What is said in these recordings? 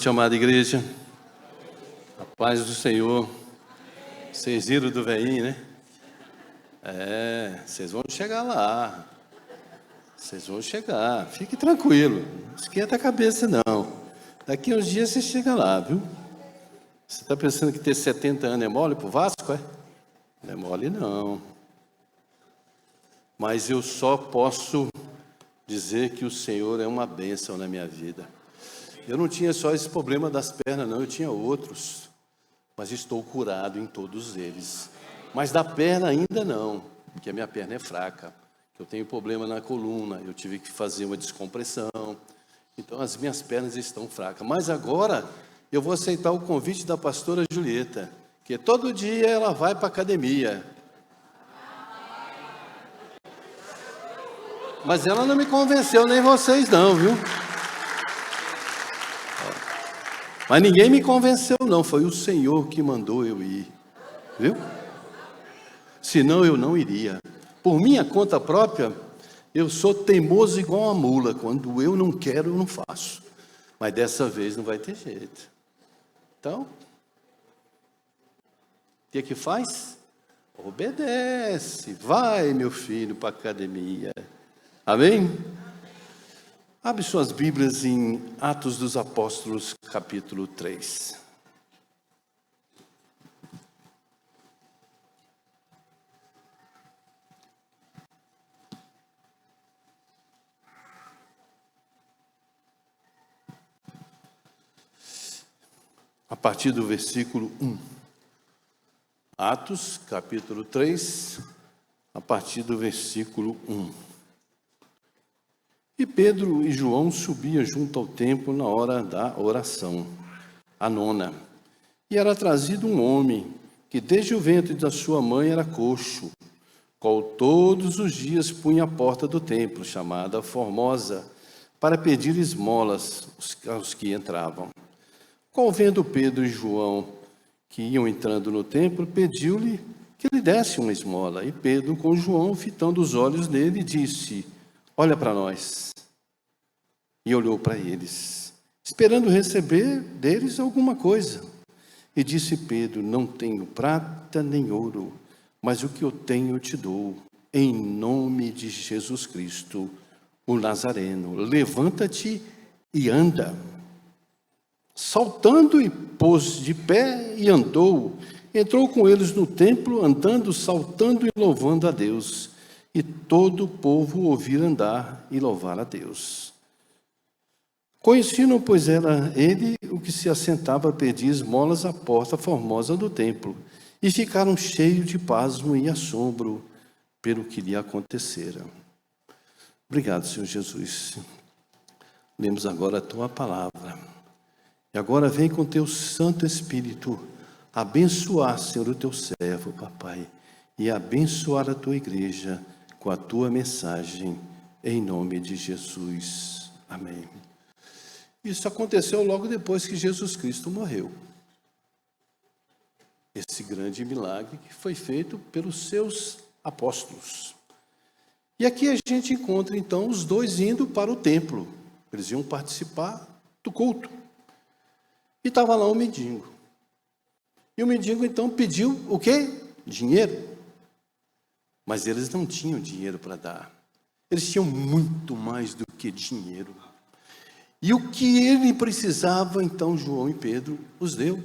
noite, amada igreja. A paz do Senhor. Vocês viram do velhinho, né? Vocês vão chegar lá. Vocês vão chegar. Fique tranquilo. Não esquenta a cabeça, não. Daqui uns dias você chega lá, viu? Você está pensando que ter 70 anos é mole para o Vasco, é? Não é mole, não. Mas eu só posso dizer que o Senhor é uma bênção na minha vida. Eu não tinha só esse problema das pernas, não, eu tinha outros, mas estou curado em todos eles. Mas da perna ainda não, porque a minha perna é fraca, eu tenho problema na coluna, eu tive que fazer uma descompressão, então as minhas pernas estão fracas. Mas agora eu vou aceitar o convite da pastora Julieta, que todo dia ela vai para a academia. Mas ela não me convenceu, nem vocês não, viu? Mas ninguém me convenceu, não. Foi o Senhor que mandou eu ir. Viu? Senão eu não iria. Por minha conta própria, eu sou teimoso igual uma mula. Quando eu não quero, eu não faço. Mas dessa vez não vai ter jeito. Então, o que faz? Obedece. Vai, meu filho, para a academia. Amém? Abre suas Bíblias em Atos dos Apóstolos, capítulo 3. A partir do versículo 1. Atos, capítulo 3, a partir do versículo 1. E Pedro e João subiam junto ao templo na hora da oração, a nona. E era trazido um homem, que desde o ventre da sua mãe era coxo, qual todos os dias punha à porta do templo, chamada Formosa, para pedir esmolas aos que entravam. Qual vendo Pedro e João, que iam entrando no templo, pediu-lhe que lhe desse uma esmola. E Pedro, com João, fitando os olhos nele, disse: olha para nós. E olhou para eles, esperando receber deles alguma coisa. E disse Pedro: não tenho prata nem ouro, mas o que eu tenho eu te dou. Em nome de Jesus Cristo, o Nazareno, levanta-te e anda. Saltando e pôs de pé e andou. Entrou com eles no templo, andando, saltando e louvando a Deus. E todo o povo ouvir andar e louvar a Deus. Conheciam, pois, era ele o que se assentava a pedir esmolas à porta formosa do templo, e ficaram cheios de pasmo e assombro pelo que lhe acontecera. Obrigado, Senhor Jesus. Lemos agora a Tua palavra. E agora vem com Teu Santo Espírito abençoar, Senhor, o Teu servo, Papai, e abençoar a Tua igreja com a Tua mensagem, em nome de Jesus. Amém. Isso aconteceu logo depois que Jesus Cristo morreu. Esse grande milagre que foi feito pelos seus apóstolos. E aqui a gente encontra, então, os dois indo para o templo. Eles iam participar do culto. E estava lá um mendigo. E o mendigo, então, pediu o quê? Dinheiro. Mas eles não tinham dinheiro para dar. Eles tinham muito mais do que dinheiro. E o que ele precisava, então, João e Pedro os deu.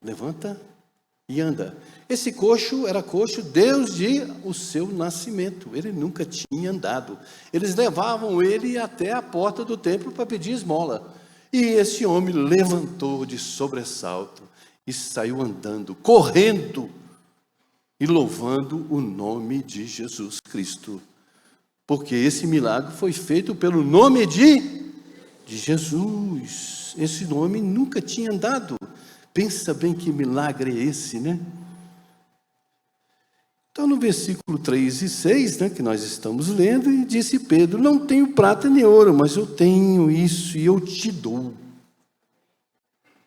Levanta e anda. Esse coxo era coxo desde o seu nascimento. Ele nunca tinha andado. Eles levavam ele até a porta do templo para pedir esmola. E esse homem levantou de sobressalto e saiu andando, correndo e louvando o nome de Jesus Cristo. Porque esse milagre foi feito pelo nome de Jesus. Esse nome nunca tinha andado. Pensa bem que milagre é esse, né? Então, no versículo 3 e 6, né, que nós estamos lendo, e disse Pedro: não tenho prata nem ouro, mas eu tenho isso e eu te dou.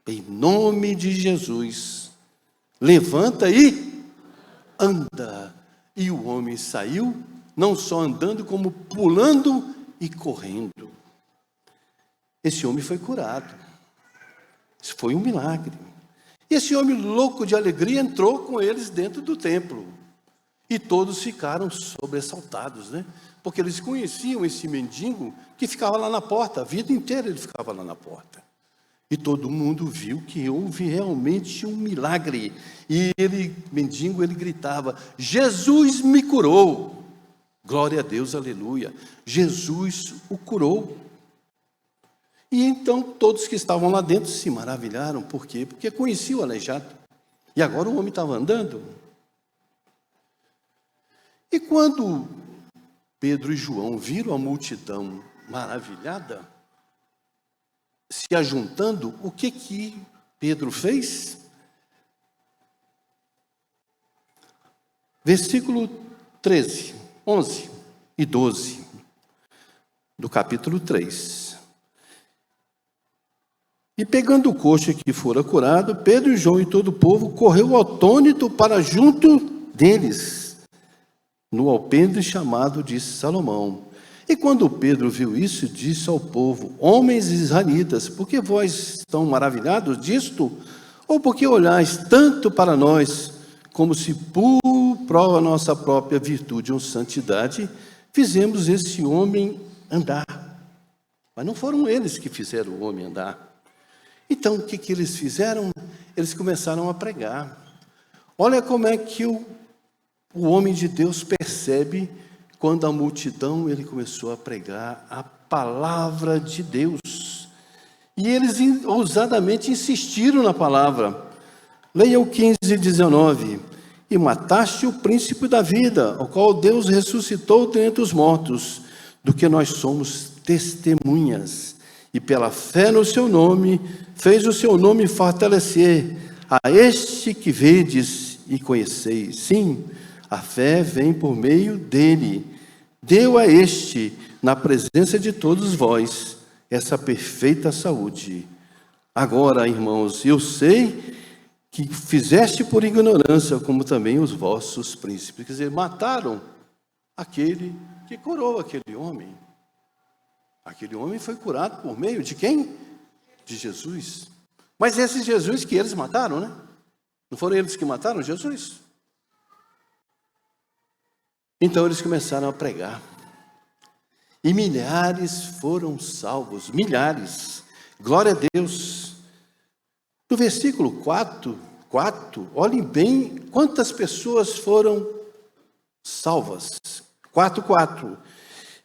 Em nome de Jesus, levanta e anda. E o homem saiu, não só andando, como pulando e correndo. esse homem foi curado. Isso foi um milagre. E esse homem louco de alegria entrou com eles dentro do templo. E todos ficaram sobressaltados, né? Porque eles conheciam esse mendigo que ficava lá na porta, a vida inteira ele ficava lá na porta. E todo mundo viu que houve realmente um milagre. E ele, mendigo, ele gritava: Jesus me curou. Glória a Deus, aleluia. Jesus o curou. E então todos que estavam lá dentro se maravilharam. Por quê? Porque conheciam o aleijado. E agora o homem estava andando. E quando Pedro e João viram a multidão maravilhada se ajuntando, o que Pedro fez? Versículo 13, 11 e 12 do capítulo 3. E pegando o coxo que fora curado, Pedro e João e todo o povo correu atônito para junto deles, no alpendre chamado de Salomão. E quando Pedro viu isso, disse ao povo: homens israelitas, por que vós estão maravilhados disto? Ou porque olhais tanto para nós, como se por prova nossa própria virtude ou santidade, fizemos esse homem andar? Mas não foram eles que fizeram o homem andar. Então, o que eles fizeram? Eles começaram a pregar. Olha como é que o homem de Deus percebe quando a multidão, ele começou a pregar a palavra de Deus. E eles ousadamente insistiram na palavra. Leia o 15 e 19. E mataste o príncipe da vida, ao qual Deus ressuscitou dentre os mortos, do que nós somos testemunhas. E pela fé no seu nome, fez o seu nome fortalecer. A este que vedes e conheceis. Sim, a fé vem por meio dele. Deu a este, na presença de todos vós, essa perfeita saúde. Agora, irmãos, eu sei que fizeste por ignorância, como também os vossos príncipes. Quer dizer, mataram aquele que curou aquele homem. Aquele homem foi curado por meio de quem? De Jesus. Mas esse Jesus que eles mataram, né? Não foram eles que mataram Jesus? Então eles começaram a pregar. E milhares foram salvos. Milhares. Glória a Deus. No versículo 4, olhem bem quantas pessoas foram salvas. 4:4.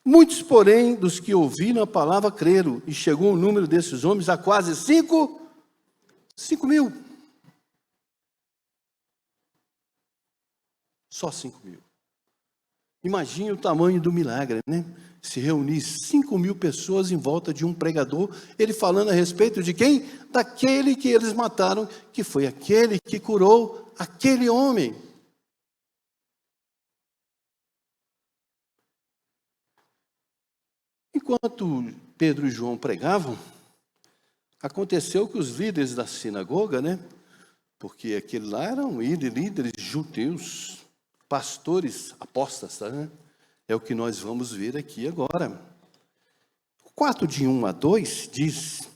Muitos, porém, dos que ouviram a palavra creram, e chegou o número desses homens a quase 5 mil. Só 5 mil. Imagine o tamanho do milagre, né? Se reunir 5 mil pessoas em volta de um pregador, ele falando a respeito de quem? Daquele que eles mataram, que foi aquele que curou aquele homem. Enquanto Pedro e João pregavam, aconteceu que os líderes da sinagoga, né? Porque aquele lá eram líderes judeus, pastores apóstatas, né? É o que nós vamos ver aqui agora. O 4 de 1 a 2 diz: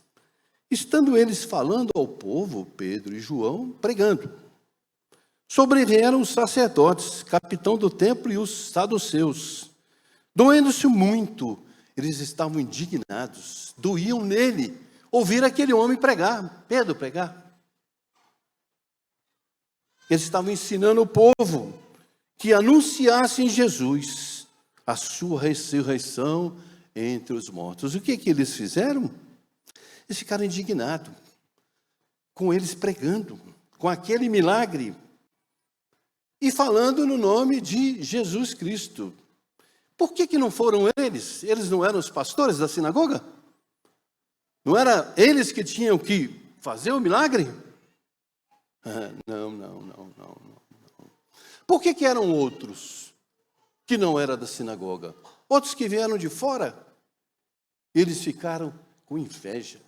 estando eles falando ao povo, Pedro e João, pregando, sobrevieram os sacerdotes, capitão do templo e os saduceus. Doendo-se muito, eles estavam indignados, doíam nele, ouvir aquele homem pregar, Pedro pregar. Eles estavam ensinando o povo que anunciassem Jesus, a sua ressurreição entre os mortos. O que eles fizeram? Eles ficaram indignados com eles pregando, com aquele milagre e falando no nome de Jesus Cristo. Por que não foram eles? Eles não eram os pastores da sinagoga? Não eram eles que tinham que fazer o milagre? Não. Por que eram outros que não eram da sinagoga? Outros que vieram de fora? Eles ficaram com inveja.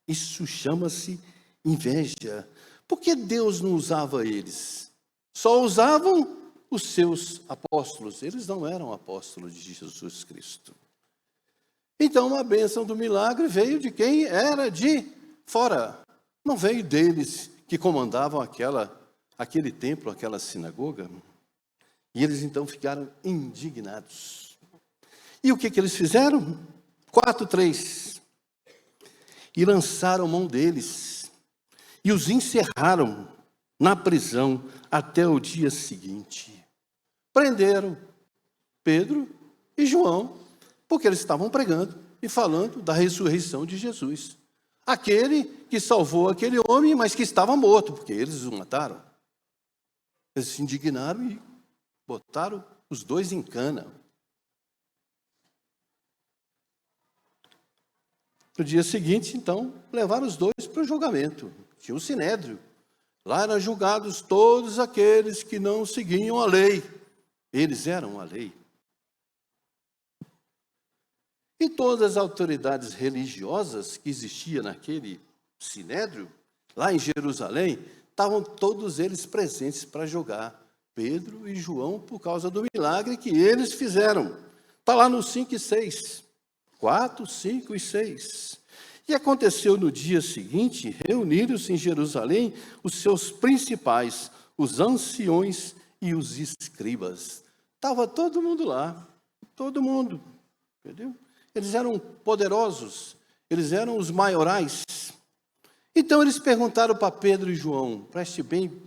Isso chama-se inveja. Por que Deus não usava eles? Só usavam os seus apóstolos. Eles não eram apóstolos de Jesus Cristo. Então a bênção do milagre veio de quem era de fora. Não veio deles que comandavam aquele templo, aquela sinagoga. E eles então ficaram indignados. E o que eles fizeram? 4:3. E lançaram mão deles e os encerraram na prisão até o dia seguinte. Prenderam Pedro e João, porque eles estavam pregando e falando da ressurreição de Jesus. Aquele que salvou aquele homem, mas que estava morto, porque eles o mataram. Eles se indignaram e botaram os dois em cana. No dia seguinte, então, levaram os dois para o julgamento. Tinha o sinédrio. Lá eram julgados todos aqueles que não seguiam a lei. Eles eram a lei. E todas as autoridades religiosas que existiam naquele sinédrio, lá em Jerusalém, estavam todos eles presentes para julgar Pedro e João por causa do milagre que eles fizeram. Está lá no 5 e 6. 4, 5 e 6. E aconteceu no dia seguinte, reuniram-se em Jerusalém os seus principais, os anciões e os escribas. Estava todo mundo lá, todo mundo, entendeu? Eles eram poderosos, eles eram os maiorais. Então eles perguntaram para Pedro e João, preste bem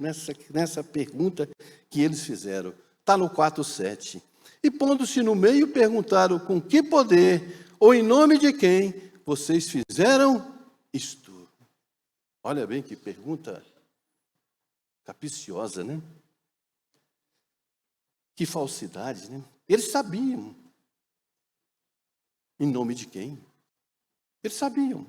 nessa pergunta que eles fizeram. Está no 4:7. E pondo-se no meio, perguntaram com que poder ou em nome de quem vocês fizeram isto? Olha bem que pergunta capciosa, né? Que falsidade, né? Eles sabiam. Em nome de quem? Eles sabiam.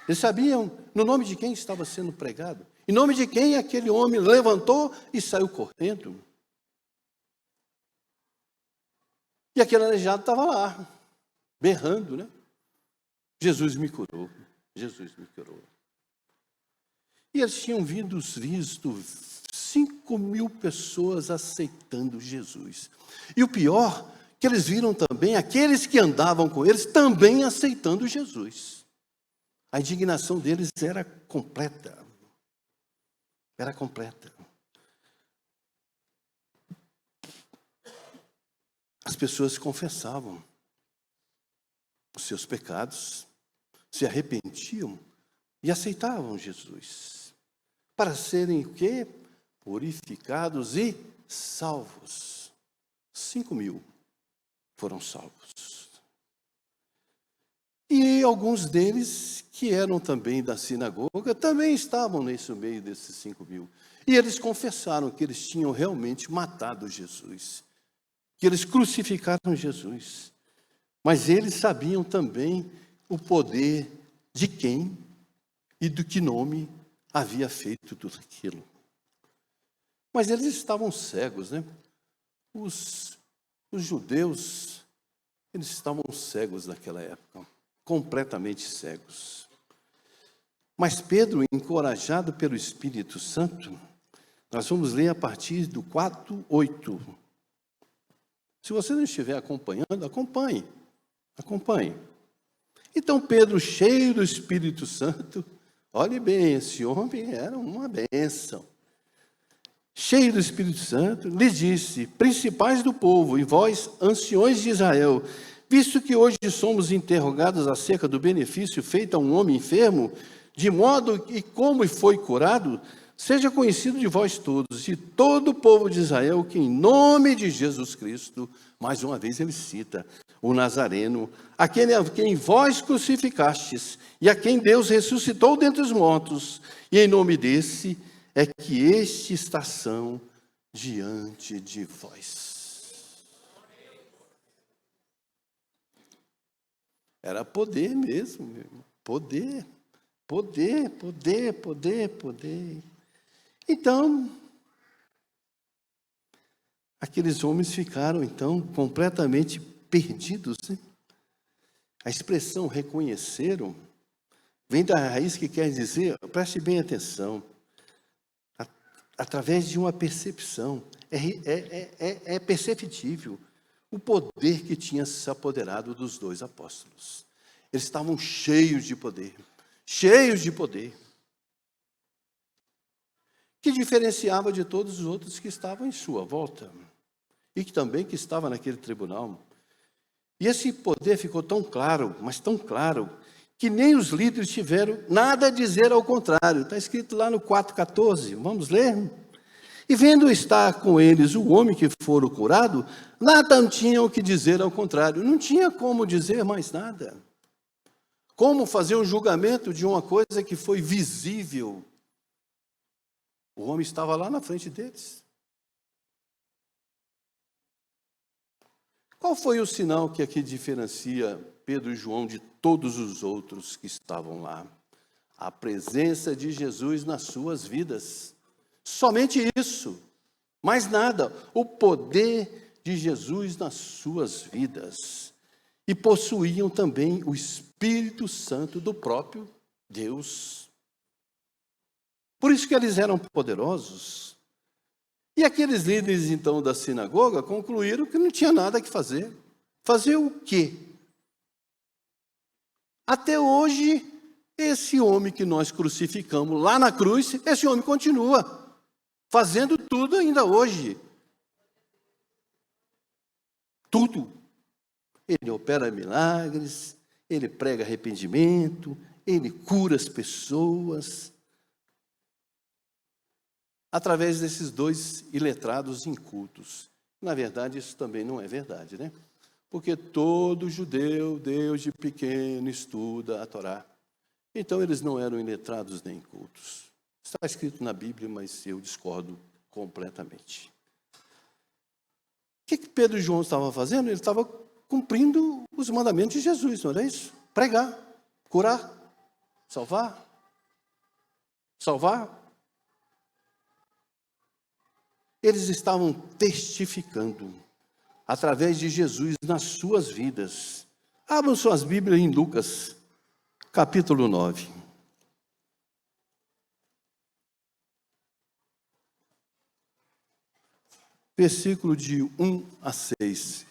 Eles sabiam no nome de quem estava sendo pregado. Em nome de quem aquele homem levantou e saiu correndo. E aquele aleijado estava lá, berrando, né? Jesus me curou, Jesus me curou. E eles tinham visto 5.000 pessoas aceitando Jesus. E o pior, que eles viram também aqueles que andavam com eles também aceitando Jesus. A indignação deles era completa. Era completa. As pessoas confessavam os seus pecados, se arrependiam e aceitavam Jesus. Para serem o quê? Purificados e salvos. 5.000 foram salvos. E alguns deles, que eram também da sinagoga, também estavam nesse meio desses 5.000. E eles confessaram que eles tinham realmente matado Jesus, que eles crucificaram Jesus. Mas eles sabiam também o poder de quem e do que nome havia feito tudo aquilo. Mas eles estavam cegos, né? Os judeus, eles estavam cegos naquela época, completamente cegos. Mas Pedro, encorajado pelo Espírito Santo, nós vamos ler a partir do 4:8. Se você não estiver acompanhando, acompanhe. Então Pedro, cheio do Espírito Santo, olhe bem, esse homem era uma bênção. Cheio do Espírito Santo, lhes disse: principais do povo, e vós, anciões de Israel, visto que hoje somos interrogados acerca do benefício feito a um homem enfermo, de modo que como foi curado, seja conhecido de vós todos, de todo o povo de Israel, que em nome de Jesus Cristo, mais uma vez ele cita, o Nazareno, a quem vós crucificastes, e a quem Deus ressuscitou dentre os mortos, e em nome desse é que este está são diante de vós. Era poder mesmo, meu irmão. Poder. Então, aqueles homens ficaram, então, completamente perdidos, né? A expressão reconheceram vem da raiz que quer dizer, preste bem atenção, através de uma percepção. É perceptível. o poder que tinha se apoderado dos dois apóstolos. Eles estavam cheios de poder, que diferenciava de todos os outros que estavam em sua volta, e que também que estava naquele tribunal. E esse poder ficou tão claro, mas tão claro, que nem os líderes tiveram nada a dizer ao contrário. Está escrito lá no 4,14, vamos ler? E vendo estar com eles o homem que fora curado, nada tinham o que dizer ao contrário. Não tinha como dizer mais nada. Como fazer um julgamento de uma coisa que foi visível? O homem estava lá na frente deles. Qual foi o sinal que aqui diferencia Pedro e João de todos os outros que estavam lá? A presença de Jesus nas suas vidas. Somente isso, mais nada. O poder de Jesus nas suas vidas. E possuíam também o Espírito Santo do próprio Deus. Por isso que eles eram poderosos. E aqueles líderes, então, da sinagoga concluíram que não tinha nada que fazer. Fazer o quê? Até hoje, esse homem que nós crucificamos lá na cruz, esse homem continua fazendo tudo ainda hoje. Tudo. Ele opera milagres, ele prega arrependimento, ele cura as pessoas. Através desses dois iletrados incultos. Na verdade, isso também não é verdade, né? Porque todo judeu, desde pequeno, estuda a Torá. Então, eles não eram iletrados nem incultos. Está escrito na Bíblia, mas eu discordo completamente. O que Pedro e João estavam fazendo? Ele estava cumprindo os mandamentos de Jesus, não era isso? Pregar, curar, salvar. Eles estavam testificando através de Jesus nas suas vidas. Abram suas Bíblias em Lucas, capítulo 9. Versículo de 1 a 6.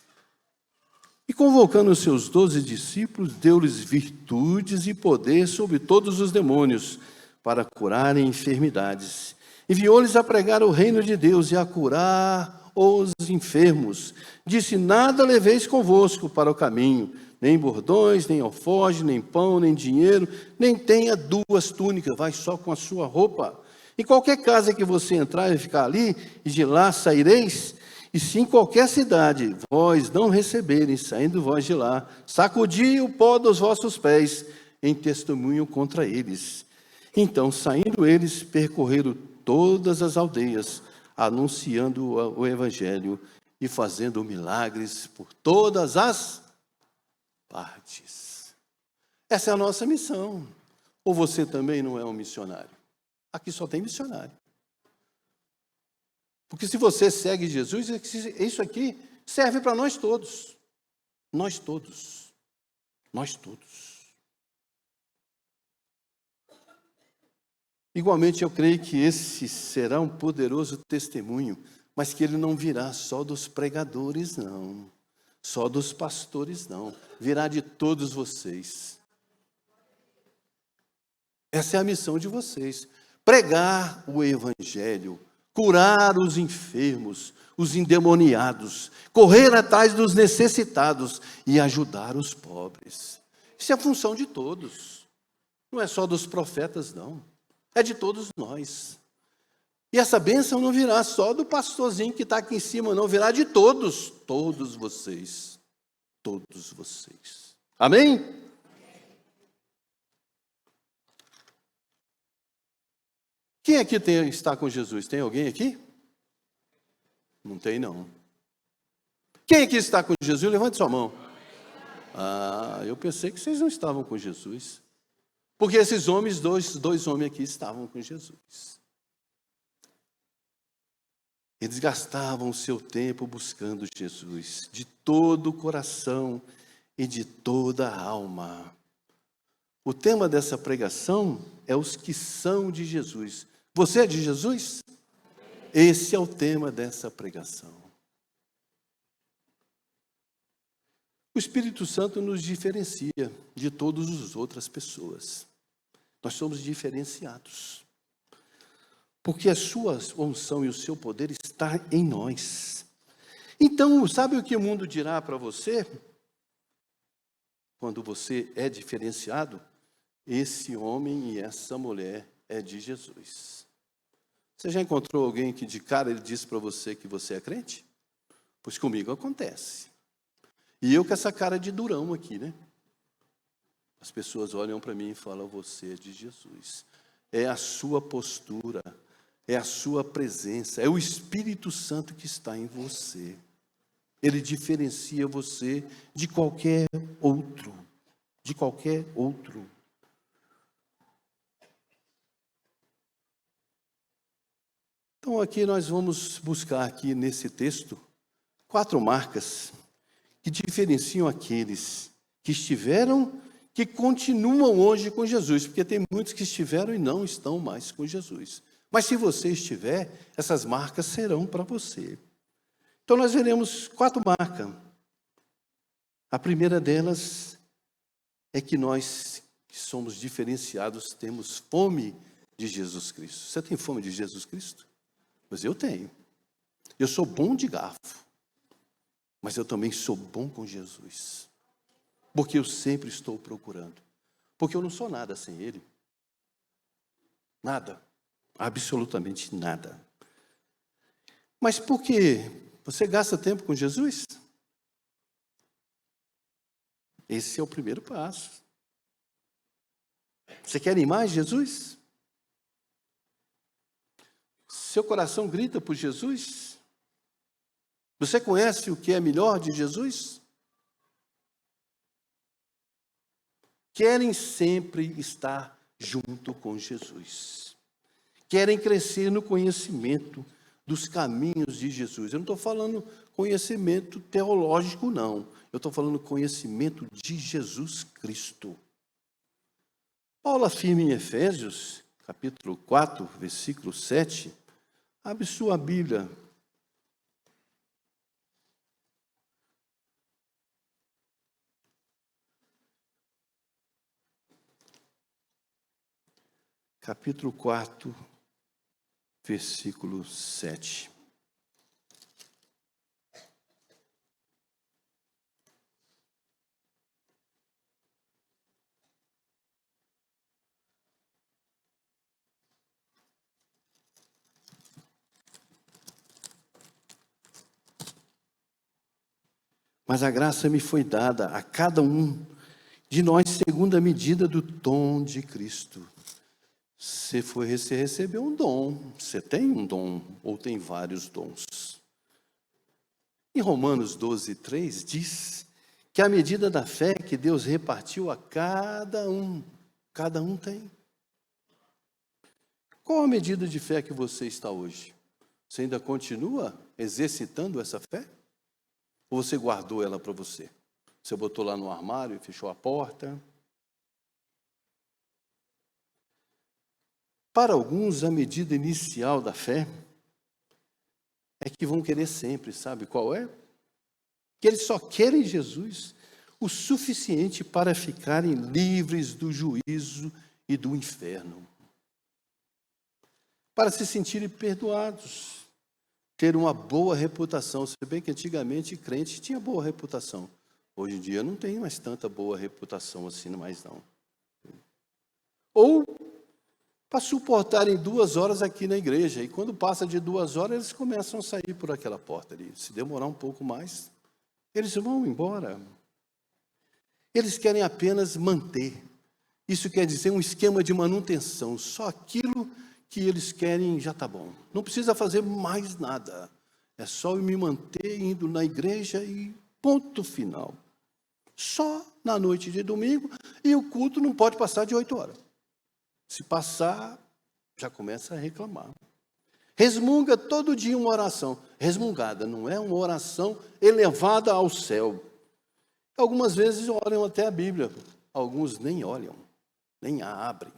E convocando os seus 12 discípulos, deu-lhes virtudes e poder sobre todos os demônios, para curarem enfermidades. Enviou-lhes a pregar o reino de Deus e a curar os enfermos. Disse: nada leveis convosco para o caminho, nem bordões, nem alforje, nem pão, nem dinheiro, nem tenha 2 túnicas, vai só com a sua roupa. Em qualquer casa que você entrar e ficar ali, e de lá saireis, e se em qualquer cidade vós não receberem, saindo vós de lá, sacudi o pó dos vossos pés, em testemunho contra eles. Então, saindo eles, percorreram todas as aldeias, anunciando o evangelho e fazendo milagres por todas as partes. Essa é a nossa missão. Ou você também não é um missionário? Aqui só tem missionário. Porque se você segue Jesus, isso aqui serve para nós todos. Nós todos. Igualmente, eu creio que esse será um poderoso testemunho, mas que ele não virá só dos pregadores, não. Só dos pastores, não. Virá de todos vocês. Essa é a missão de vocês. Pregar o evangelho, curar os enfermos, os endemoniados, correr atrás dos necessitados e ajudar os pobres. Isso é a função de todos. Não é só dos profetas, não. É de todos nós. E essa bênção não virá só do pastorzinho que está aqui em cima, não. Virá de todos. Todos vocês. Todos vocês. Amém? Quem aqui está com Jesus? Tem alguém aqui? Não tem, não. Quem aqui está com Jesus? Levante sua mão. Ah, eu pensei que vocês não estavam com Jesus. Porque esses homens, dois homens aqui, estavam com Jesus. Eles gastavam o seu tempo buscando Jesus, de todo o coração e de toda a alma. O tema dessa pregação é os que são de Jesus. Você é de Jesus? Esse é o tema dessa pregação. O Espírito Santo nos diferencia de todas as outras pessoas. Nós somos diferenciados. Porque a sua unção e o seu poder está em nós. Então, sabe o que o mundo dirá para você? Quando você é diferenciado, esse homem e essa mulher é de Jesus. Você já encontrou alguém que de cara ele disse para você que você é crente? Pois comigo acontece. E eu com essa cara de durão aqui, né? As pessoas olham para mim e falam, você é de Jesus. É a sua postura, é a sua presença, é o Espírito Santo que está em você. Ele diferencia você de qualquer outro. De qualquer outro. Então aqui nós vamos buscar aqui nesse texto 4 marcas que diferenciam aqueles que estiveram, que continuam hoje com Jesus, porque tem muitos que estiveram e não estão mais com Jesus. Mas se você estiver, essas marcas serão para você. Então nós veremos 4 marcas. A primeira delas é que nós que somos diferenciados temos fome de Jesus Cristo. Você tem fome de Jesus Cristo? Mas eu tenho. Eu sou bom de garfo, mas eu também sou bom com Jesus. Porque eu sempre estou procurando. Porque eu não sou nada sem Ele. Nada. Absolutamente nada. Mas por quê? Você gasta tempo com Jesus? Esse é o primeiro passo. Você quer ir mais Jesus? Seu coração grita por Jesus? Você conhece o que é melhor de Jesus? Querem sempre estar junto com Jesus. Querem crescer no conhecimento dos caminhos de Jesus. Eu não estou falando conhecimento teológico, não. Eu estou falando conhecimento de Jesus Cristo. Paulo afirma em Efésios, capítulo 4, versículo 7. Abre sua Bíblia. Capítulo 4, versículo 7. Mas a graça me foi dada a cada um de nós segundo a medida do dom de Cristo. Você recebeu um dom, você tem um dom, ou tem vários dons. Em Romanos 12, 3, diz que a medida da fé que Deus repartiu a cada um tem. Qual a medida de fé que você está hoje? Você ainda continua exercitando essa fé? Ou você guardou ela para você? Você botou lá no armário e fechou a porta? Para alguns, a medida inicial da fé é que vão querer sempre, sabe qual é? Que eles só querem Jesus o suficiente para ficarem livres do juízo e do inferno. Para se sentirem perdoados, ter uma boa reputação. Se bem que antigamente crente tinha boa reputação. Hoje em dia não tem mais tanta boa reputação assim, mais não. Ou para suportarem 2 horas aqui na igreja. E quando passa de 2 horas, eles começam a sair por aquela porta ali. Se demorar um pouco mais, eles vão embora. Eles querem apenas manter. Isso quer dizer um esquema de manutenção. Só aquilo que eles querem já está bom. Não precisa fazer mais nada. É só eu me manter indo na igreja e ponto final. Só na noite de domingo. E o culto não pode passar de 8 horas. Se passar, já começa a reclamar. Resmunga todo dia uma oração. Resmungada, não é uma oração elevada ao céu. Algumas vezes olham até a Bíblia. Alguns nem olham, nem a abrem.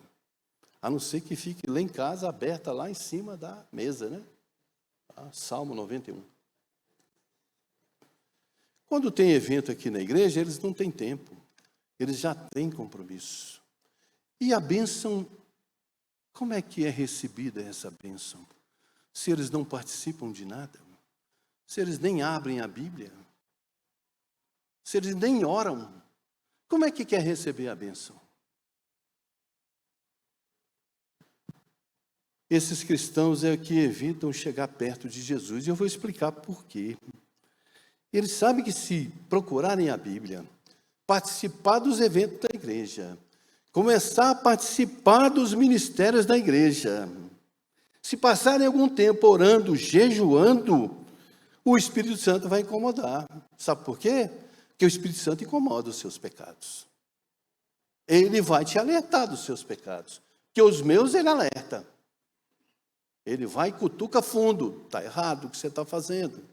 A não ser que fique lá em casa, aberta lá em cima da mesa, né? Salmo 91. Quando tem evento aqui na igreja, eles não têm tempo. Eles já têm compromisso. E a bênção, como é que é recebida essa bênção? Se eles não participam de nada, se eles nem abrem a Bíblia, se eles nem oram, como é que quer receber a bênção? Esses cristãos é que evitam chegar perto de Jesus, e eu vou explicar por quê. Eles sabem que se procurarem a Bíblia, participar dos eventos da igreja, começar a participar dos ministérios da igreja, se passarem algum tempo orando, jejuando, o Espírito Santo vai incomodar. Sabe por quê? Porque o Espírito Santo incomoda os seus pecados. Ele vai te alertar dos seus pecados. Porque os meus ele alerta. Ele vai e cutuca fundo. Está errado o que você está fazendo.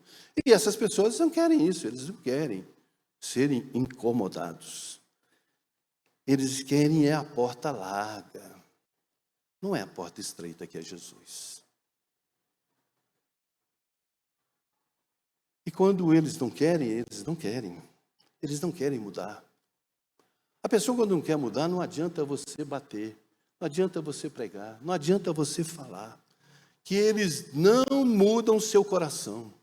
E essas pessoas não querem isso. Eles não querem serem incomodados. Eles querem a porta larga. Não é a porta estreita que é Jesus. E quando eles não querem, eles não querem. Eles não querem mudar. A pessoa quando não quer mudar, não adianta você bater. Não adianta você pregar. Não adianta você falar. Que eles não mudam o seu coração.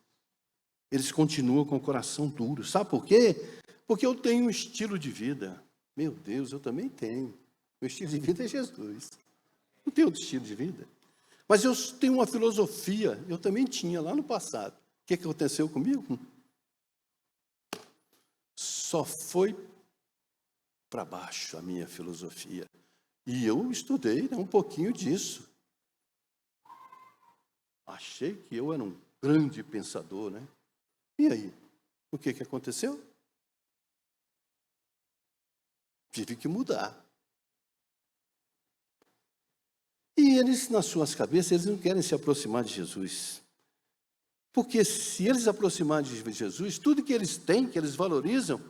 Eles continuam com o coração duro. Sabe por quê? Porque eu tenho um estilo de vida. Meu Deus, eu também tenho. Meu estilo de vida é Jesus. Não tenho outro estilo de vida. Mas eu tenho uma filosofia. Eu também tinha lá no passado. O que aconteceu comigo? Só foi para baixo a minha filosofia. E eu estudei um pouquinho disso. Achei que eu era um grande pensador, né? E aí? O que aconteceu? Tive que mudar. E eles, nas suas cabeças, eles não querem se aproximar de Jesus. Porque se eles se aproximarem de Jesus, tudo que eles têm, que eles valorizam,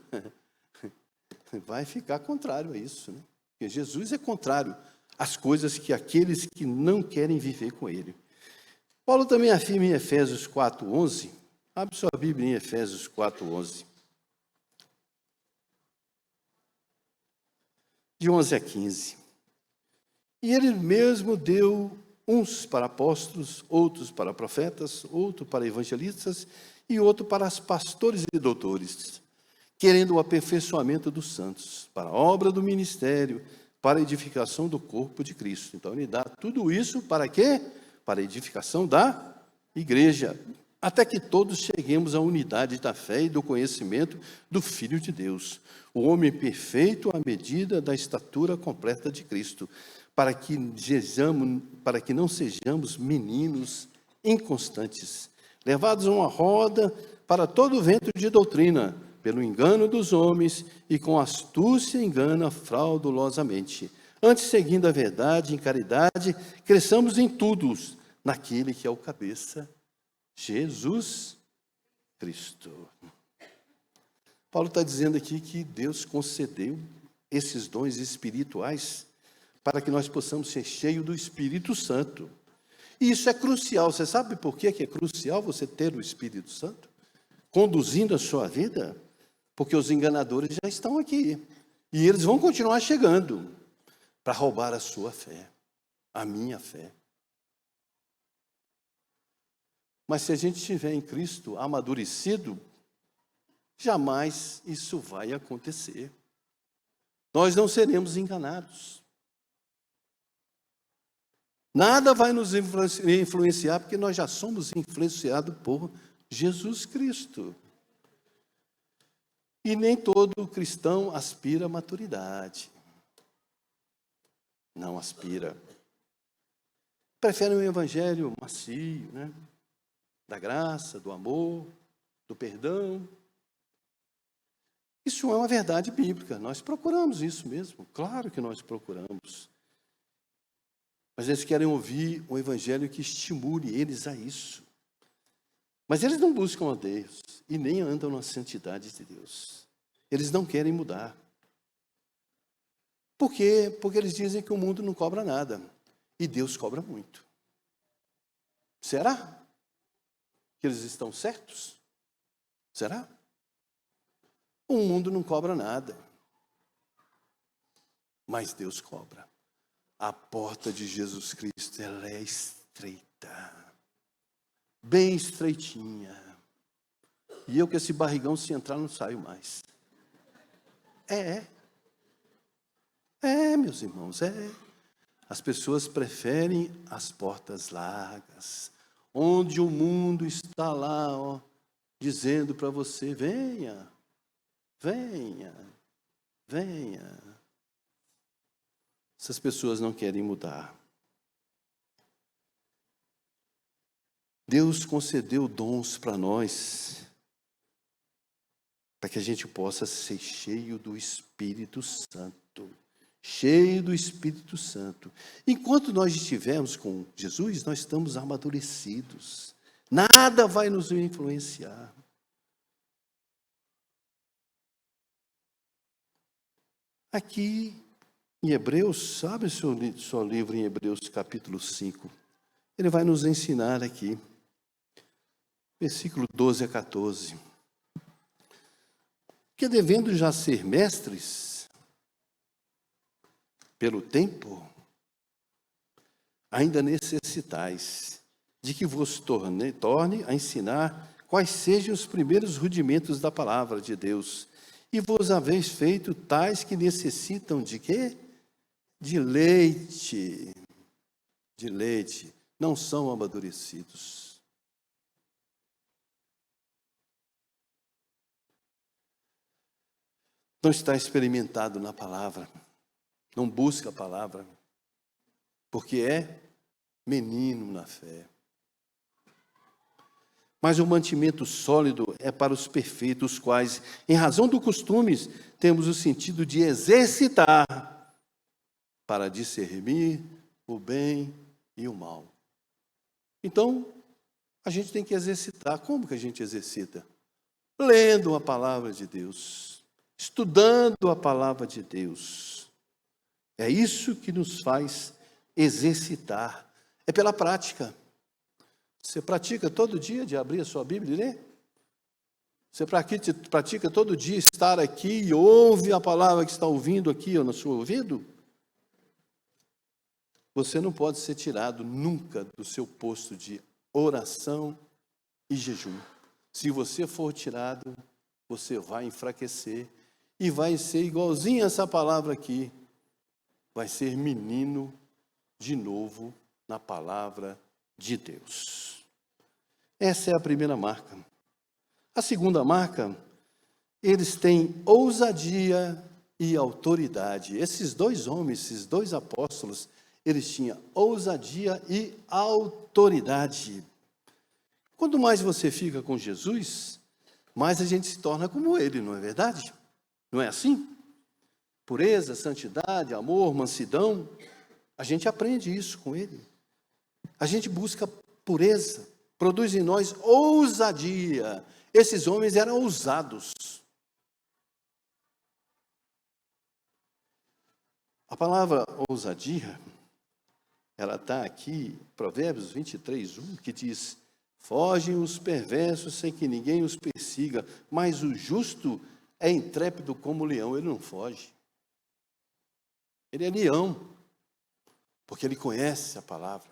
vai ficar contrário a isso, né? Porque Jesus é contrário às coisas que aqueles que não querem viver com ele. Paulo também afirma em Efésios 4:11. Abre sua Bíblia em Efésios 4:11. De 11 a 15. E ele mesmo deu uns para apóstolos, outros para profetas, outro para evangelistas e outro para os pastores e doutores, querendo o aperfeiçoamento dos santos, para a obra do ministério, para a edificação do corpo de Cristo. Então ele dá tudo isso para quê? Para a edificação da igreja, até que todos cheguemos à unidade da fé e do conhecimento do Filho de Deus, o homem perfeito à medida da estatura completa de Cristo, para que não sejamos meninos inconstantes, levados a uma roda para todo vento de doutrina, pelo engano dos homens, e com astúcia engana fraudulosamente. Antes, seguindo a verdade em caridade, cresçamos em tudo naquele que é o cabeça, Jesus Cristo. Paulo está dizendo aqui que Deus concedeu esses dons espirituais para que nós possamos ser cheios do Espírito Santo. E isso é crucial. Você sabe por que é crucial você ter o Espírito Santo conduzindo a sua vida? Porque os enganadores já estão aqui. E eles vão continuar chegando para roubar a sua fé, a minha fé. Mas se a gente estiver em Cristo amadurecido, jamais isso vai acontecer. Nós não seremos enganados. Nada vai nos influenciar, porque nós já somos influenciados por Jesus Cristo. E nem todo cristão aspira à maturidade. Não aspira. Prefere um evangelho macio, né? Da graça, do amor, do perdão. Isso é uma verdade bíblica. Nós procuramos isso mesmo. Claro que nós procuramos. Mas eles querem ouvir um evangelho que estimule eles a isso. Mas eles não buscam a Deus e nem andam na santidade de Deus. Eles não querem mudar. Por quê? Porque eles dizem que o mundo não cobra nada e Deus cobra muito. Será que eles estão certos? Será? O mundo não cobra nada, mas Deus cobra. A porta de Jesus Cristo, ela é estreita, bem estreitinha. E eu com esse barrigão, se entrar, não saio mais. Meus irmãos, As pessoas preferem as portas largas, onde o mundo está lá, dizendo para você, venha, venha, venha. Essas pessoas não querem mudar. Deus concedeu dons para nós, para que a gente possa ser cheio do Espírito Santo. Cheio do Espírito Santo. Enquanto nós estivermos com Jesus, nós estamos amadurecidos. Nada vai nos influenciar. Aqui em Hebreus, sabe o seu livro em Hebreus capítulo 5? Ele vai nos ensinar aqui, versículo 12 a 14. Que devendo já ser mestres, pelo tempo, ainda necessitais de que vos torne a ensinar quais sejam os primeiros rudimentos da palavra de Deus. E vos haveis feito tais que necessitam de quê? De leite. De leite. Não são amadurecidos. Não está experimentado na palavra. Não busca a palavra. Porque é menino na fé. Mas o mantimento sólido é para os perfeitos, os quais, em razão do costume, temos o sentido de exercitar para discernir o bem e o mal. Então, a gente tem que exercitar. Como que a gente exercita? Lendo a palavra de Deus, estudando a palavra de Deus. É isso que nos faz exercitar. É pela prática. Você pratica todo dia de abrir a sua Bíblia e ler? Você pratica todo dia estar aqui e ouve a palavra que está ouvindo aqui no seu ouvido? Você não pode ser tirado nunca do seu posto de oração e jejum. Se você for tirado, você vai enfraquecer e vai ser igualzinho a essa palavra aqui. Vai ser menino de novo na palavra de Deus. Essa é a primeira marca. A segunda marca, eles têm ousadia e autoridade. Esses dois homens, esses dois apóstolos, eles tinham ousadia e autoridade. Quanto mais você fica com Jesus, mais a gente se torna como ele, não é verdade? Não é assim? Pureza, santidade, amor, mansidão, a gente aprende isso com ele. A gente busca pureza, produz em nós ousadia. Esses homens eram ousados. A palavra ousadia, ela está aqui, Provérbios 23:1, que diz: fogem os perversos sem que ninguém os persiga, mas o justo é intrépido como o leão, ele não foge. Ele é leão, porque ele conhece a palavra.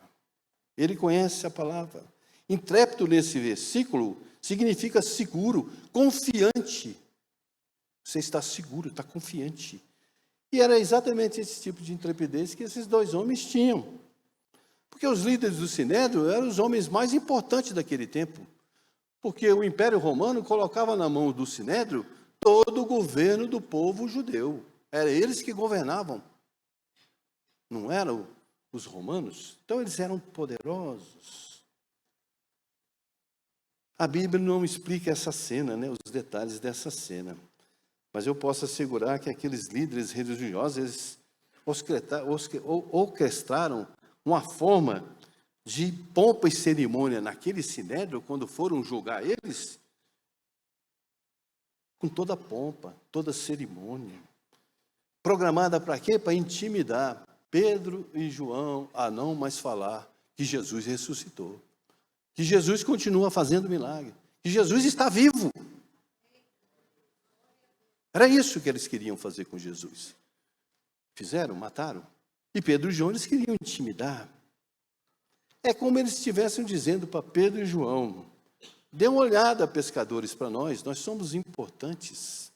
Ele conhece a palavra. Intrépido nesse versículo significa seguro, confiante. Você está seguro, está confiante. E era exatamente esse tipo de intrepidez que esses dois homens tinham. Porque os líderes do Sinédrio eram os homens mais importantes daquele tempo. Porque o Império Romano colocava na mão do Sinédrio todo o governo do povo judeu. Eram eles que governavam. Não eram os romanos? Então eles eram poderosos. A Bíblia não explica essa cena, os detalhes dessa cena. Mas eu posso assegurar que aqueles líderes religiosos orquestraram uma forma de pompa e cerimônia naquele sinédrio, quando foram julgar eles, com toda pompa, toda cerimônia. Programada para quê? Para intimidar Pedro e João a não mais falar que Jesus ressuscitou, que Jesus continua fazendo milagre, que Jesus está vivo. Era isso que eles queriam fazer com Jesus. Fizeram, mataram. E Pedro e João, eles queriam intimidar. É como eles estivessem dizendo para Pedro e João: dê uma olhada, pescadores, para nós somos importantes.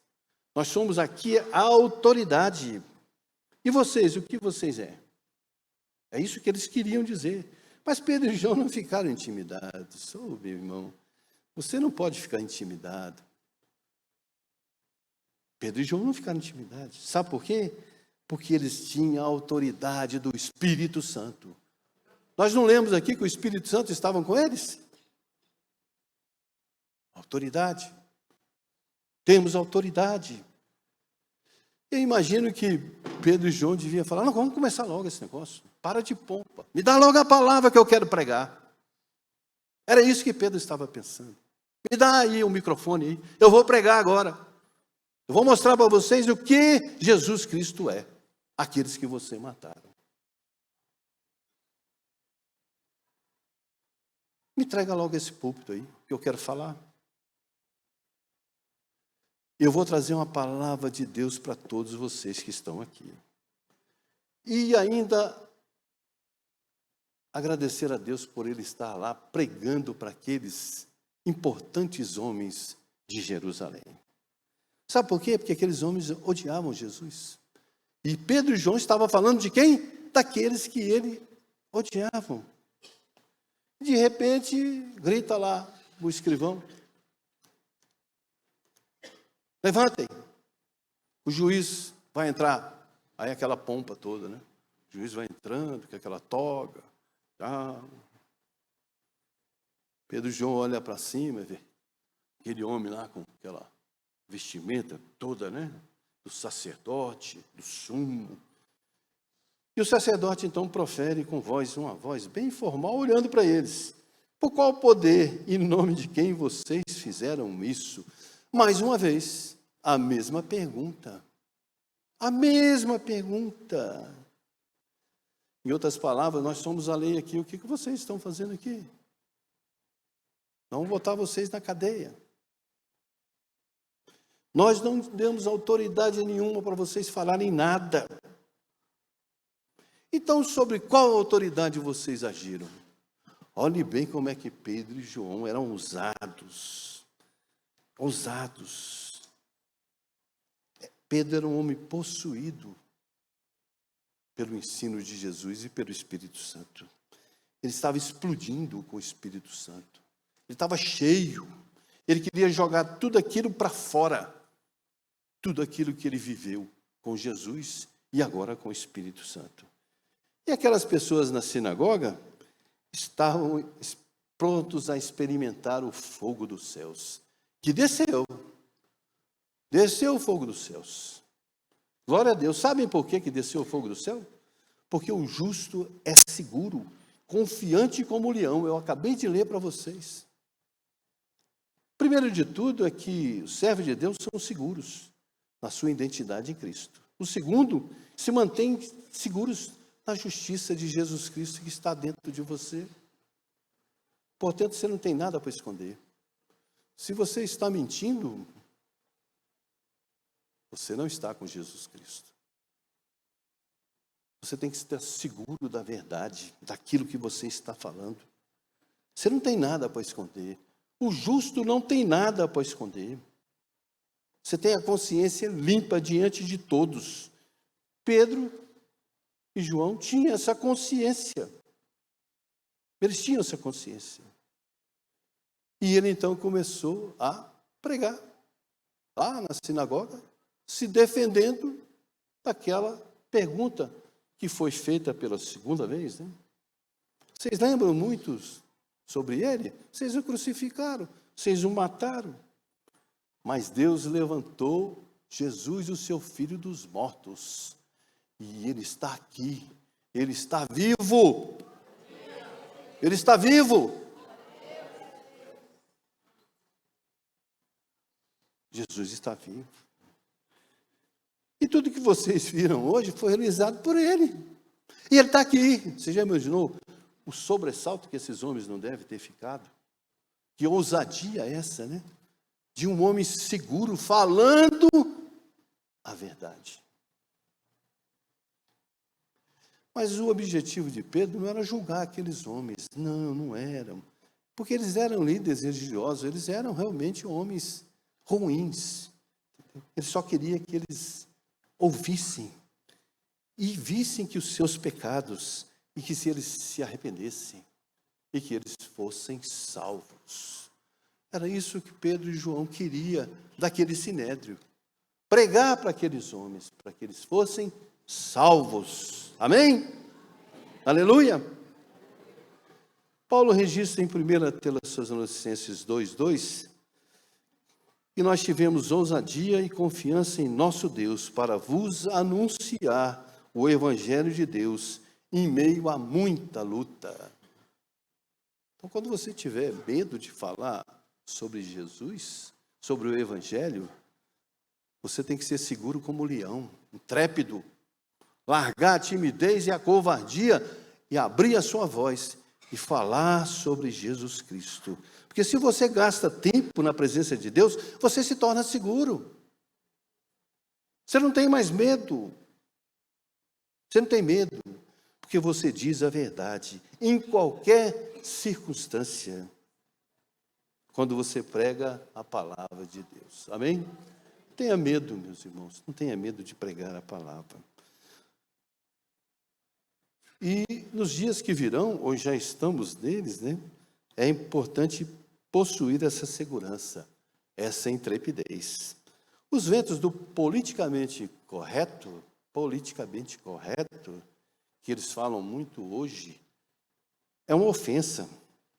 Nós somos aqui a autoridade. E vocês, o que vocês é? É isso que eles queriam dizer. Mas Pedro e João não ficaram intimidados. Meu irmão, você não pode ficar intimidado. Pedro e João não ficaram intimidados. Sabe por quê? Porque eles tinham a autoridade do Espírito Santo. Nós não lemos aqui que o Espírito Santo estava com eles? Autoridade. Temos autoridade. Eu imagino que Pedro e João deviam falar: não, vamos começar logo esse negócio. Para de pompa. Me dá logo a palavra que eu quero pregar. Era isso que Pedro estava pensando. Me dá aí o microfone aí. Eu vou pregar agora. Eu vou mostrar para vocês o que Jesus Cristo é. Aqueles que você mataram. Me traga logo esse púlpito aí, que eu quero falar. Eu vou trazer uma palavra de Deus para todos vocês que estão aqui. E ainda agradecer a Deus por Ele estar lá pregando para aqueles importantes homens de Jerusalém. Sabe por quê? Porque aqueles homens odiavam Jesus. E Pedro e João estavam falando de quem? Daqueles que ele odiavam. De repente, grita lá o escrivão: levantem, o juiz vai entrar. Aí aquela pompa toda, né? O juiz vai entrando com aquela toga. Pedro e João olham para cima e vê aquele homem lá com aquela vestimenta toda, né? Do sacerdote, do sumo. E o sacerdote então profere com uma voz bem formal, olhando para eles: por qual poder e em nome de quem vocês fizeram isso? Mais uma vez, a mesma pergunta. A mesma pergunta. Em outras palavras, nós somos a lei aqui. O que vocês estão fazendo aqui? Vamos botar vocês na cadeia. Nós não demos autoridade nenhuma para vocês falarem nada. Então, sobre qual autoridade vocês agiram? Olhe bem como é que Pedro e João eram ousados. Ousados. Pedro era um homem possuído pelo ensino de Jesus e pelo Espírito Santo. Ele estava explodindo com o Espírito Santo. Ele estava cheio. Ele queria jogar tudo aquilo para fora. Tudo aquilo que ele viveu com Jesus e agora com o Espírito Santo. E aquelas pessoas na sinagoga estavam prontos a experimentar o fogo dos céus, que desceu. Desceu o fogo dos céus. Glória a Deus. Sabem por que desceu o fogo do céu? Porque o justo é seguro, confiante como o leão. Eu acabei de ler para vocês. Primeiro de tudo é que os servos de Deus são seguros na sua identidade em Cristo. O segundo, se mantém seguros na justiça de Jesus Cristo que está dentro de você. Portanto, você não tem nada para esconder. Se você está mentindo, você não está com Jesus Cristo. Você tem que estar seguro da verdade, daquilo que você está falando. Você não tem nada para esconder. O justo não tem nada para esconder. Você tem a consciência limpa diante de todos. Pedro e João tinham essa consciência. Eles tinham essa consciência. E ele então começou a pregar lá na sinagoga, se defendendo daquela pergunta que foi feita pela segunda vez, né? Vocês lembram muitos sobre ele? Vocês o crucificaram, vocês o mataram. Mas Deus levantou Jesus, o seu Filho dos mortos. E ele está aqui. Ele está vivo. Ele está vivo. Jesus está vivo. E tudo que vocês viram hoje foi realizado por ele. E ele está aqui. Você já imaginou o sobressalto que esses homens não devem ter ficado? Que ousadia essa, né? De um homem seguro falando a verdade. Mas o objetivo de Pedro não era julgar aqueles homens. Não, não eram. Porque eles eram líderes religiosos, eles eram realmente homens ruins. Ele só queria que eles ouvissem e vissem que os seus pecados, e que se eles se arrependessem, e que eles fossem salvos. Era isso que Pedro e João queriam daquele sinédrio. Pregar para aqueles homens, para que eles fossem salvos. Amém? Aleluia! Paulo registra em 1 Tessalonicenses 2:2, que nós tivemos ousadia e confiança em nosso Deus para vos anunciar o Evangelho de Deus em meio a muita luta. Então, quando você tiver medo de falar sobre Jesus, sobre o Evangelho, você tem que ser seguro como leão, intrépido, largar a timidez e a covardia e abrir a sua voz e falar sobre Jesus Cristo. Porque se você gasta tempo na presença de Deus, você se torna seguro. Você não tem mais medo. Você não tem medo, porque você diz a verdade em qualquer circunstância, quando você prega a palavra de Deus. Amém? Não tenha medo, meus irmãos, não tenha medo de pregar a palavra. E nos dias que virão, ou já estamos neles, né? É importante possuir essa segurança, essa intrepidez. Os ventos do politicamente correto, que eles falam muito hoje, é uma ofensa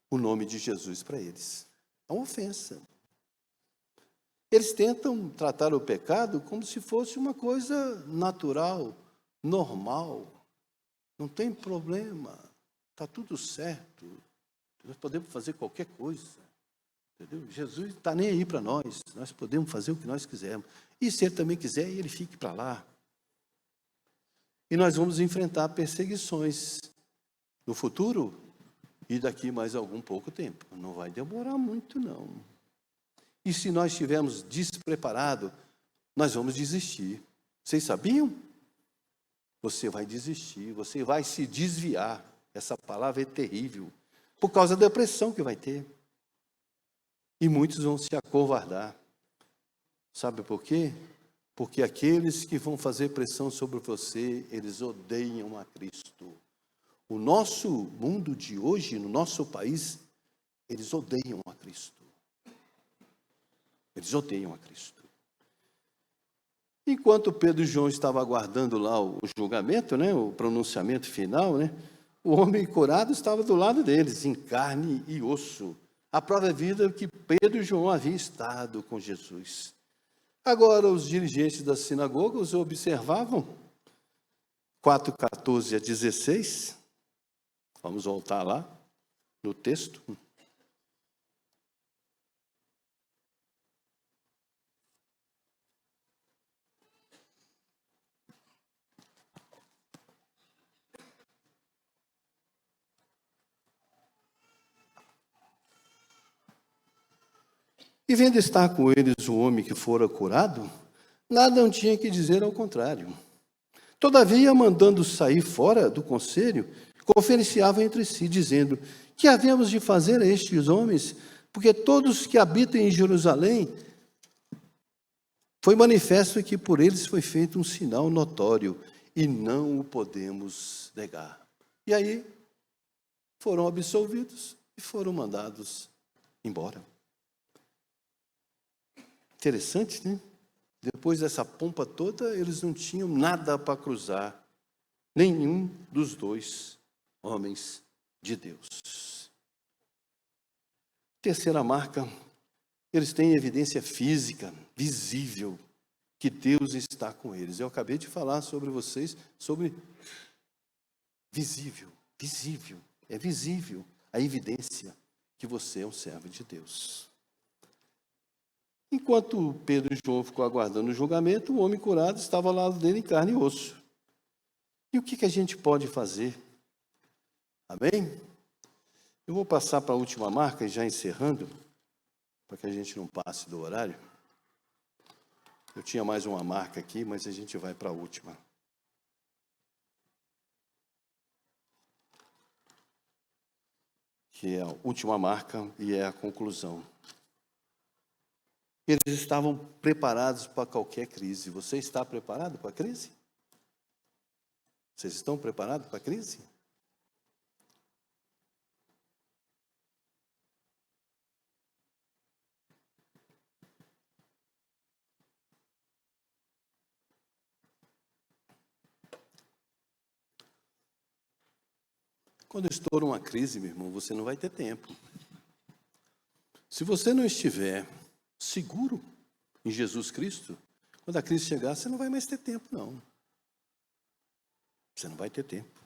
o nome de Jesus para eles. É uma ofensa. Eles tentam tratar o pecado como se fosse uma coisa natural, normal. Não tem problema, está tudo certo. Nós podemos fazer qualquer coisa. Entendeu? Jesus está nem aí para nós. Nós podemos fazer o que nós quisermos. E se ele também quiser, ele fique para lá. E nós vamos enfrentar perseguições no futuro e daqui mais algum pouco tempo. Não vai demorar muito, não. E se nós estivermos despreparados, nós vamos desistir. Vocês sabiam? Você vai desistir, você vai se desviar. Essa palavra é terrível. Por causa da pressão que vai ter. E muitos vão se acovardar. Sabe por quê? Porque aqueles que vão fazer pressão sobre você, eles odeiam a Cristo. O nosso mundo de hoje, no nosso país, eles odeiam a Cristo. Eles odeiam a Cristo. Enquanto Pedro e João estavam aguardando lá o julgamento, né, o pronunciamento final, né, o homem curado estava do lado deles, em carne e osso. A prova é vida que Pedro e João haviam estado com Jesus. Agora, os dirigentes da sinagoga os observavam. 4:14-16. Vamos voltar lá no texto. E vendo estar com eles o homem que fora curado, nada não tinha que dizer ao contrário. Todavia, mandando sair fora do conselho, conferenciavam entre si, dizendo: que havemos de fazer a estes homens? Porque todos que habitam em Jerusalém, foi manifesto que por eles foi feito um sinal notório, e não o podemos negar. E aí, foram absolvidos e foram mandados embora. Interessante, né? Depois dessa pompa toda, eles não tinham nada para cruzar. Nenhum dos dois homens de Deus. Terceira marca, eles têm evidência física, visível, que Deus está com eles. Eu acabei de falar sobre vocês, sobre visível. É visível a evidência que você é um servo de Deus. Enquanto Pedro e João ficou aguardando o julgamento, o homem curado estava ao lado dele em carne e osso. E o que a gente pode fazer? Amém? Eu vou passar para a última marca, e já encerrando, para que a gente não passe do horário. Eu tinha mais uma marca aqui, mas a gente vai para a última. Que é a última marca e é a conclusão. Eles estavam preparados para qualquer crise. Você está preparado para a crise? Vocês estão preparados para a crise? Quando estoura uma crise, meu irmão, você não vai ter tempo. Se você não estiver seguro em Jesus Cristo, quando a crise chegar, você não vai mais ter tempo, não. Você não vai ter tempo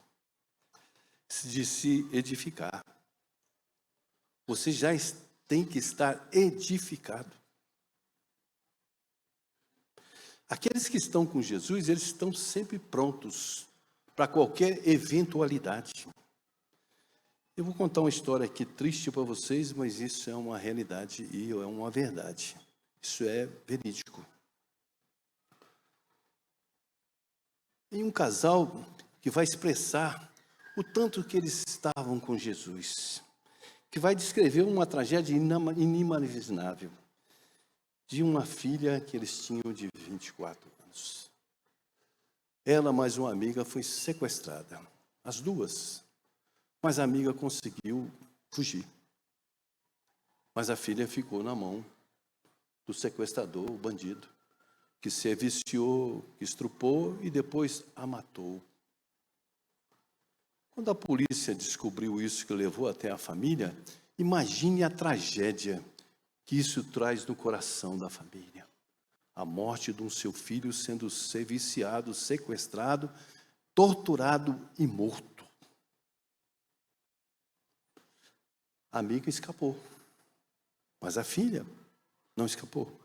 de se edificar. Você já tem que estar edificado. Aqueles que estão com Jesus, eles estão sempre prontos para qualquer eventualidade. Eu vou contar uma história aqui triste para vocês, mas isso é uma realidade e é uma verdade. Isso é verídico. Em um casal que vai expressar o tanto que eles estavam com Jesus, que vai descrever uma tragédia inimaginável de uma filha que eles tinham de 24 anos. Ela mais uma amiga foi sequestrada, as duas, mas a amiga conseguiu fugir. Mas a filha ficou na mão do sequestrador, o bandido, que se viciou, que estrupou e depois a matou. Quando a polícia descobriu isso, que levou até a família, imagine a tragédia que isso traz no coração da família. A morte de um seu filho sendo viciado, sequestrado, torturado e morto. A amiga escapou, mas a filha não escapou.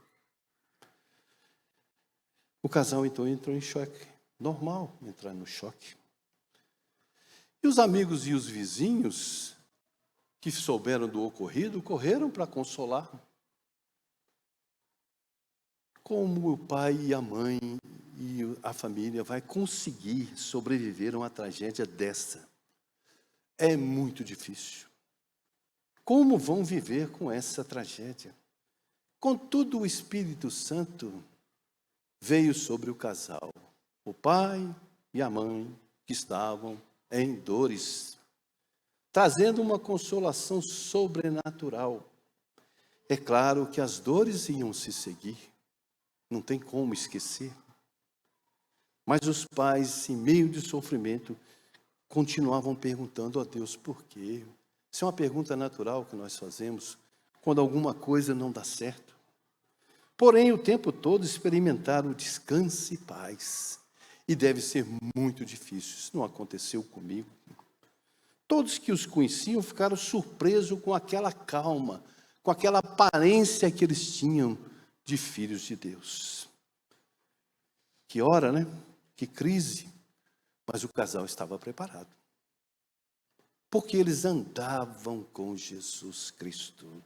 O casal então entrou em choque. Normal entrar no choque. E os amigos e os vizinhos que souberam do ocorrido correram para consolar. Como o pai e a mãe e a família vai conseguir sobreviver a uma tragédia dessa? É muito difícil. Como vão viver com essa tragédia? Contudo, o Espírito Santo veio sobre o casal, o pai e a mãe que estavam em dores, trazendo uma consolação sobrenatural. É claro que as dores iam se seguir, não tem como esquecer. Mas os pais, em meio de sofrimento, continuavam perguntando a Deus por quê. Isso é uma pergunta natural que nós fazemos quando alguma coisa não dá certo. Porém, o tempo todo experimentaram descanso e paz. E deve ser muito difícil. Isso não aconteceu comigo. Todos que os conheciam ficaram surpresos com aquela calma, com aquela aparência que eles tinham de filhos de Deus. Que hora, né? Que crise. Mas o casal estava preparado. Porque eles andavam com Jesus Cristo.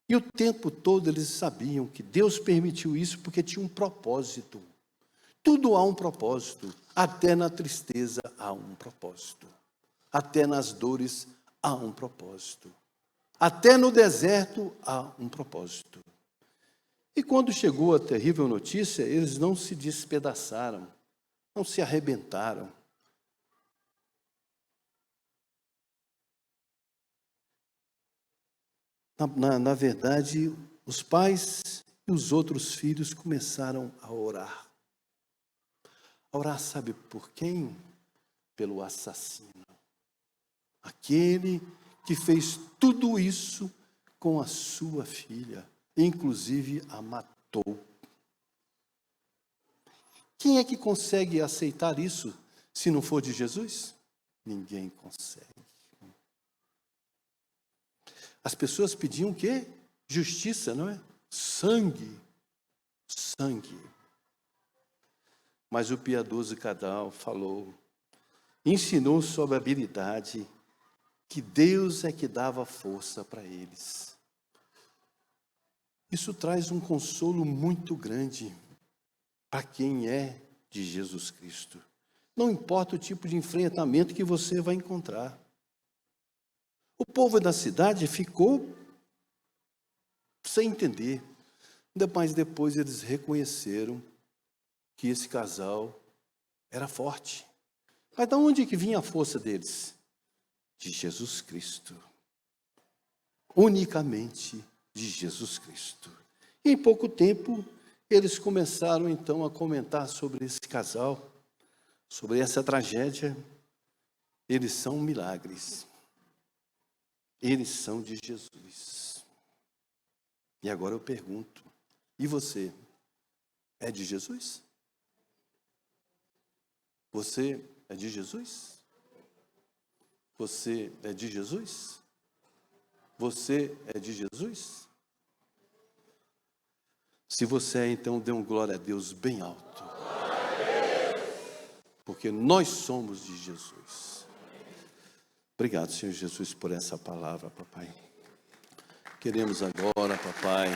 E o tempo todo eles sabiam que Deus permitiu isso porque tinha um propósito. Tudo há um propósito. Até na tristeza há um propósito. Até nas dores há um propósito. Até no deserto há um propósito. E quando chegou a terrível notícia, eles não se despedaçaram, não se arrebentaram. Na verdade, os pais e os outros filhos começaram a orar. A orar, sabe por quem? Pelo assassino. Aquele que fez tudo isso com a sua filha, inclusive a matou. Quem é que consegue aceitar isso se não for de Jesus? Ninguém consegue. As pessoas pediam o quê? Justiça, não é? Sangue. Sangue. Mas o piedoso Cadal falou, ensinou sobre a habilidade que Deus é que dava força para eles. Isso traz um consolo muito grande para quem é de Jesus Cristo. Não importa o tipo de enfrentamento que você vai encontrar. O povo da cidade ficou sem entender. Mas depois eles reconheceram que esse casal era forte. Mas de onde que vinha a força deles? De Jesus Cristo. Unicamente de Jesus Cristo. E em pouco tempo, eles começaram então a comentar sobre esse casal, sobre essa tragédia. Eles são milagres. Eles são de Jesus. E agora eu pergunto, e você é de Jesus? Você é de Jesus? Você é de Jesus? Você é de Jesus? Se você é, então dê um glória a Deus bem alto. Porque nós somos de Jesus. Obrigado, Senhor Jesus, por essa palavra, papai. Queremos agora, papai,